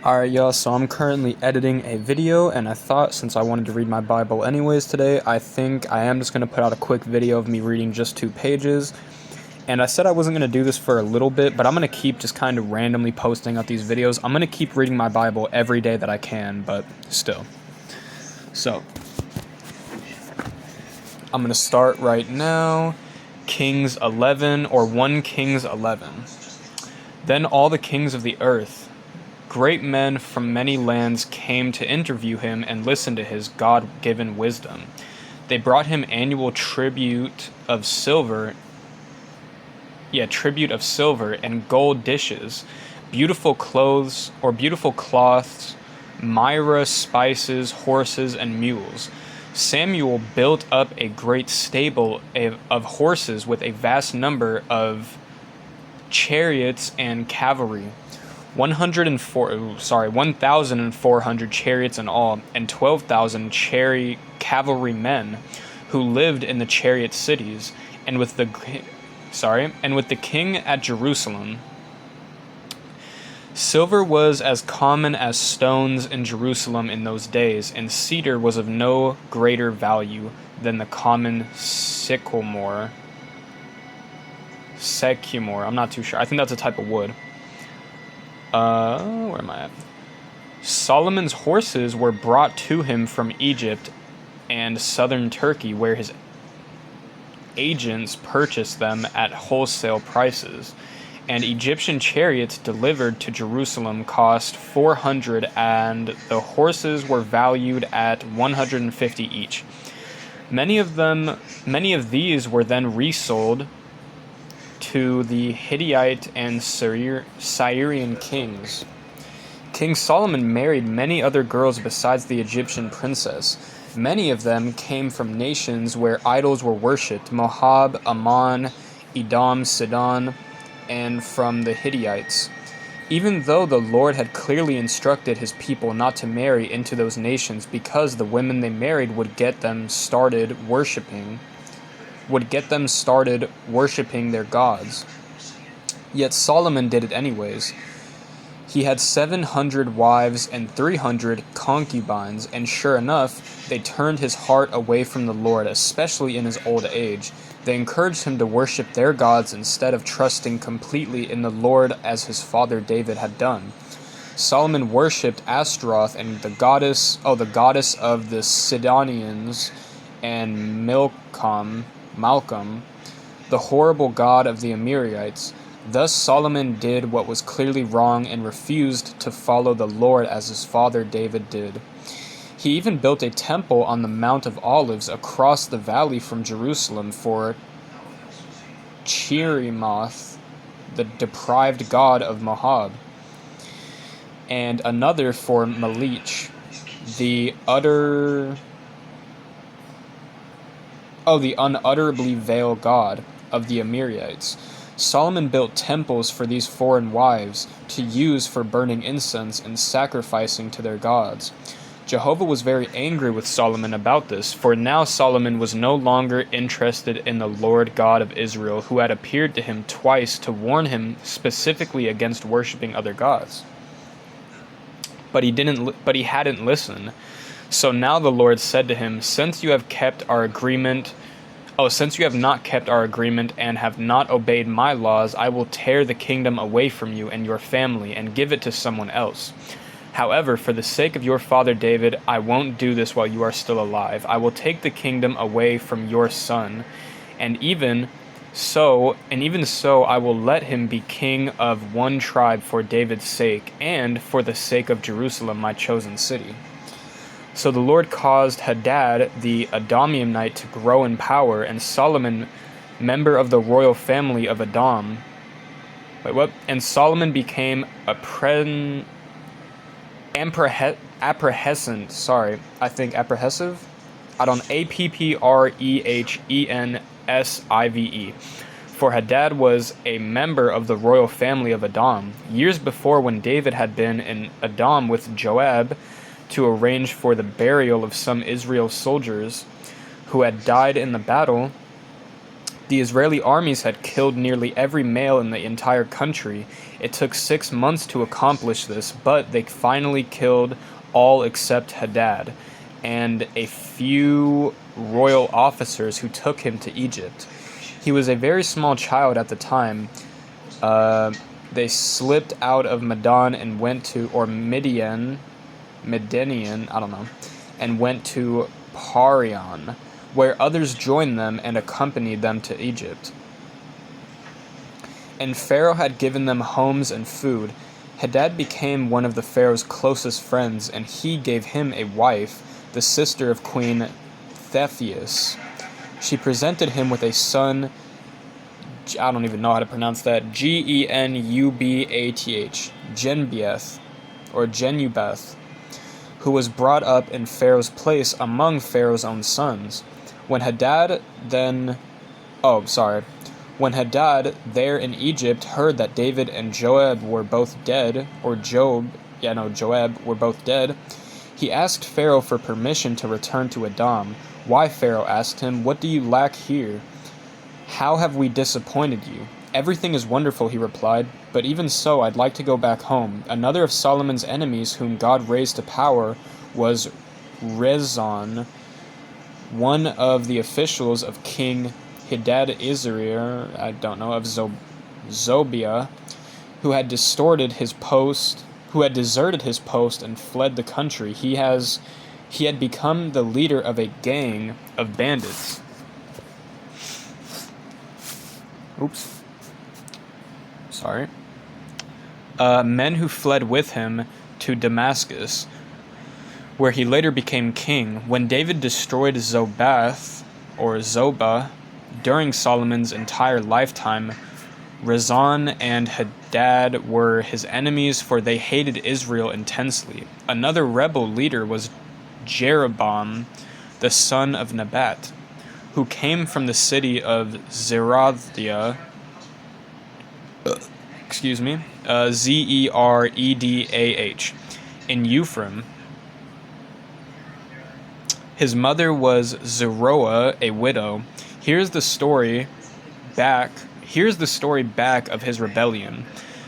Alright, y'all, so I'm currently editing a video, and I thought since I wanted to read my Bible anyways today, I think I am just going to put out a quick video of me reading just 2 pages. And I said I wasn't going to do this for a little bit, but I'm going to keep just kind of randomly posting out these videos. I'm going to keep reading my Bible every day that I can, but still. So, I'm going to start right now. Kings 11, or 1 Kings 11. Then all the kings of the earth, great men from many lands, came to interview him and listen to his God-given wisdom. They brought him annual tribute of silver and gold dishes, beautiful clothes or beautiful cloths, myrrh, spices, horses, and mules. Samuel built up a great stable of horses with a vast number of chariots and cavalry. 1,400 chariots in all, and 12,000 cavalrymen who lived in the chariot cities, and with the king at Jerusalem. Silver was as common as stones in Jerusalem in those days, and cedar was of no greater value than the common sycamore. I'm not too sure. I think that's a type of wood. Where am I at? Solomon's horses were brought to him from Egypt and southern Turkey, where his agents purchased them at wholesale prices. And Egyptian chariots delivered to Jerusalem cost 400, and the horses were valued at 150 each. Many of these were then resold to the Hittite and Syrian kings. King Solomon married many other girls besides the Egyptian princess. Many of them came from nations where idols were worshipped: Moab, Ammon, Edom, Sidon, and from the Hittites. Even though the Lord had clearly instructed his people not to marry into those nations, because the women they married would get them started worshiping their gods. Yet Solomon did it anyways. He had 700 wives and 300 concubines, and sure enough, they turned his heart away from the Lord, especially in his old age. They encouraged him to worship their gods instead of trusting completely in the Lord as his father David had done. Solomon worshipped Ashtaroth and the goddess of the Sidonians, and Malcolm, the horrible god of the Amorites. Thus Solomon did what was clearly wrong and refused to follow the Lord as his father David did. He even built a temple on the Mount of Olives across the valley from Jerusalem for Cheremoth, the depraved god of Moab, and another for Melech, the unutterably vile god of the Amorites. Solomon built temples for these foreign wives to use for burning incense and sacrificing to their gods. Jehovah was very angry with Solomon about this, for now Solomon was no longer interested in the Lord God of Israel, who had appeared to him twice to warn him specifically against worshiping other gods. But he hadn't listened. So now the Lord said to him, since you have not kept our agreement and have not obeyed my laws, I will tear the kingdom away from you and your family and give it to someone else. However, for the sake of your father David, I won't do this while you are still alive. I will take the kingdom away from your son, and even so I will let him be king of one tribe for David's sake, and for the sake of Jerusalem, my chosen city. So the Lord caused Hadad the Edomite to grow in power, and Solomon, member of the royal family of Edom. And Solomon became apprehensive. Apprehensive. For Hadad was a member of the royal family of Edom. Years before, when David had been in Edom with Joab to arrange for the burial of some Israel soldiers who had died in the battle, The Israeli armies had killed nearly every male in the entire country. It took 6 months to accomplish this, but they finally killed all except Hadad and a few royal officers who took him to Egypt. He was a very small child at the time. They slipped out of Midian and went to, or Midian, I don't know, and went to Parian, where others joined them and accompanied them to Egypt. And Pharaoh had given them homes and food. Hadad became one of the Pharaoh's closest friends, and he gave him a wife, the sister of Queen Thespius. She presented him with a son, I don't even know how to pronounce that, Genubath, Genubeth, who was brought up in Pharaoh's place among Pharaoh's own sons. When Hadad there in Egypt heard that David and Joab were both dead, he asked Pharaoh for permission to return to Edom. Why, Pharaoh asked him, what do you lack here? How have we disappointed you? Everything is wonderful, he replied, but even so I'd like to go back home. Another of Solomon's enemies whom God raised to power was Rezon, one of the officials of King Hadad-Ezer, of Zobia, who had deserted his post and fled the country. He had become the leader of a gang of bandits. Men who fled with him to Damascus, where he later became king. When David destroyed Zobah during Solomon's entire lifetime, Rezon and Hadad were his enemies, for they hated Israel intensely. Another rebel leader was Jeroboam, the son of Nebat, who came from the city of Zeredah, Zeredah, in Ephraim. His mother was Zeroah, a widow. Here's the story back of his rebellion.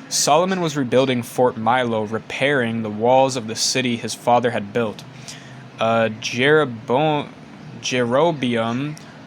Solomon was rebuilding Fort Milo, repairing the walls of the city his father had built. Jeroboam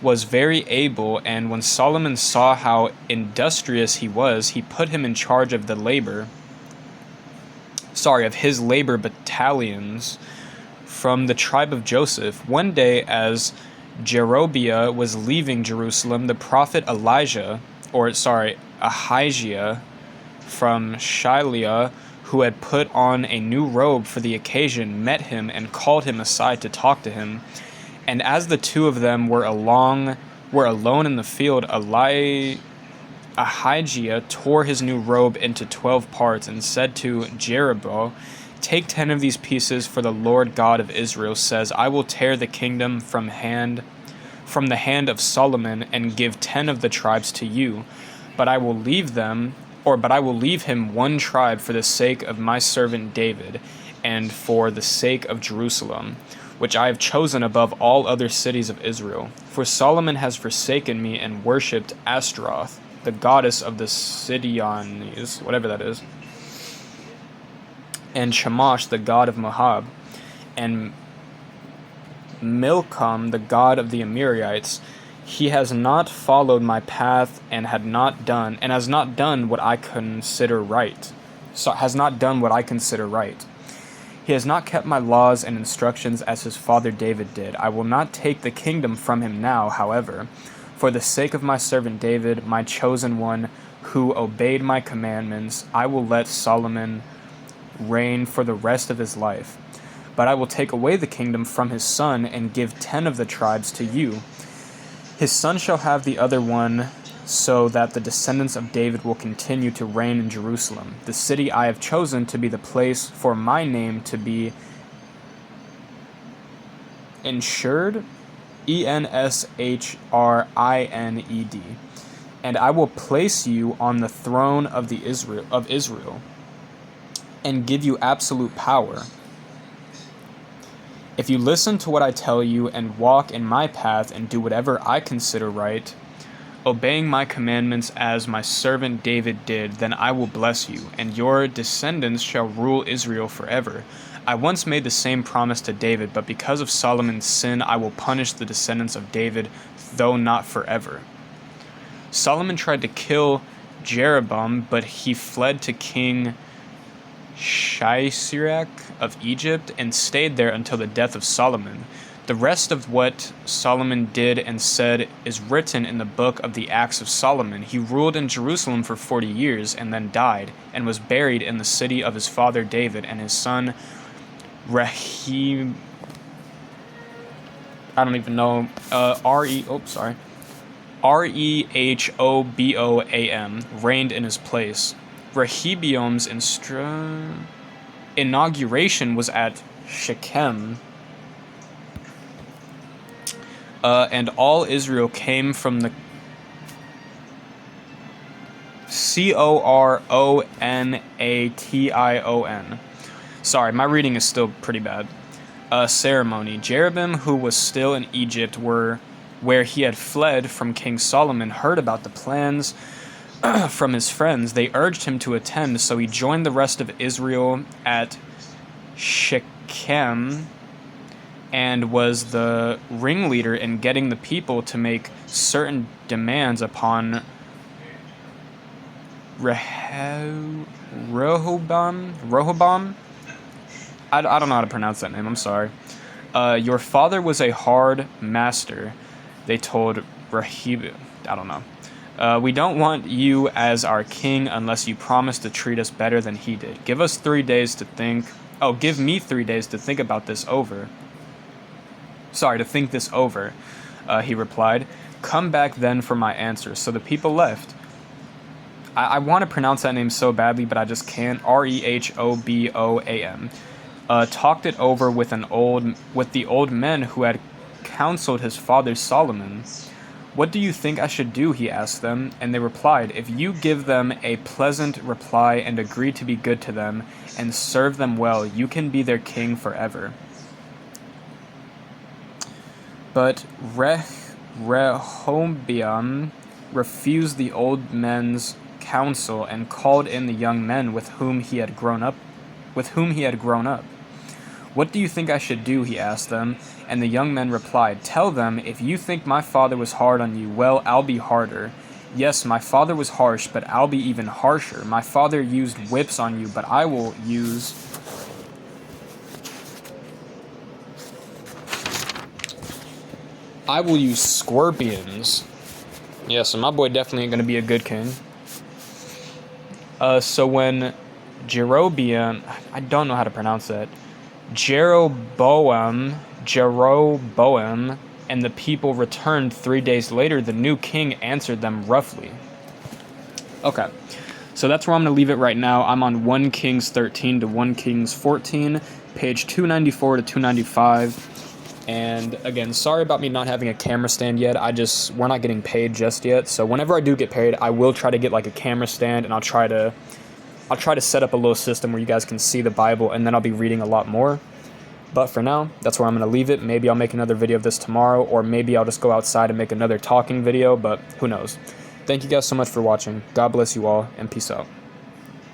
was very able, and when Solomon saw how industrious he was, he put him in charge of his labor battalions from the tribe of Joseph. One day, as Jeroboam was leaving Jerusalem, the prophet Ahijah from Shiloh, who had put on a new robe for the occasion, met him and called him aside to talk to him. And as the two of them were alone in the field, Ahijah tore his new robe into 12 parts and said to Jeroboam, "Take 10 of these pieces, for the Lord God of Israel says, I will tear the kingdom from the hand of Solomon and give 10 of the tribes to you. But I will leave him one tribe for the sake of my servant David and for the sake of Jerusalem, which I have chosen above all other cities of Israel. For Solomon has forsaken me and worshipped Ashtaroth, the goddess of the Sidonians," whatever that is, "and Chemosh, the god of Moab, and Milcom, the god of the Amorites. He has not followed my path and has not done what I consider right. He has not kept my laws and instructions as his father David did. I will not take the kingdom from him now, however. For the sake of my servant David, my chosen one, who obeyed my commandments, I will let Solomon reign for the rest of his life. But I will take away the kingdom from his son and give 10 of the tribes to you. His son shall have the other one, so that the descendants of David will continue to reign in Jerusalem, the city I have chosen to be the place for my name to be enshrined, Enshrined. And I will place you on the throne of Israel, and give you absolute power. If you listen to what I tell you and walk in my path and do whatever I consider right, obeying my commandments as my servant David did, then I will bless you, and your descendants shall rule Israel forever. I once made the same promise to David, but because of Solomon's sin, I will punish the descendants of David, though not forever. Solomon tried to kill Jeroboam, but he fled to King Sisera of Egypt and stayed there until the death of Solomon. The rest of what Solomon did and said is written in the book of the Acts of Solomon. He ruled in Jerusalem for 40 years and then died and was buried in the city of his father David, and his son Rehoboam reigned in his place. Rehoboam's inauguration was at Shechem, and all Israel came from the Coronation. Sorry, my reading is still pretty bad. Ceremony. Jeroboam, who was still in Egypt, where he had fled from King Solomon, heard about the plans from his friends. They urged him to attend, so he joined the rest of Israel at Shechem and was the ringleader in getting the people to make certain demands upon Rehoboam. I don't know how to pronounce that name, I'm sorry. Your father was a hard master, they told Rehoboam. I don't know. We don't want you as our king unless you promise to treat us better than he did. Give me 3 days to think about this over. To think this over, he replied. Come back then for my answer. So the people left. I want to pronounce that name so badly, but I just can't. Rehoboam. Talked it over with the old men who had counseled his father Solomon. What do you think I should do? He asked them, and they replied, if you give them a pleasant reply and agree to be good to them and serve them well, you can be their king forever. But Rehoboam refused the old men's counsel and called in the young men with whom he had grown up. What do you think I should do? He asked them, and the young men replied, tell them, if you think my father was hard on you, well, I'll be harder. Yes, my father was harsh, but I'll be even harsher. My father used whips on you, but I will use scorpions. Yeah, so my boy definitely ain't gonna be a good king. So when Jeroboam, I don't know how to pronounce that, Jeroboam, and the people returned 3 days later, the new king answered them roughly. Okay, so that's where I'm going to leave it right now. I'm on 1 Kings 13 to 1 Kings 14, page 294 to 295. And again, sorry about me not having a camera stand yet. We're not getting paid just yet. So whenever I do get paid, I will try to get like a camera stand, and I'll try to set up a little system where you guys can see the Bible, and then I'll be reading a lot more. But for now, that's where I'm going to leave it. Maybe I'll make another video of this tomorrow, or maybe I'll just go outside and make another talking video, but who knows. Thank you guys so much for watching. God bless you all, and peace out.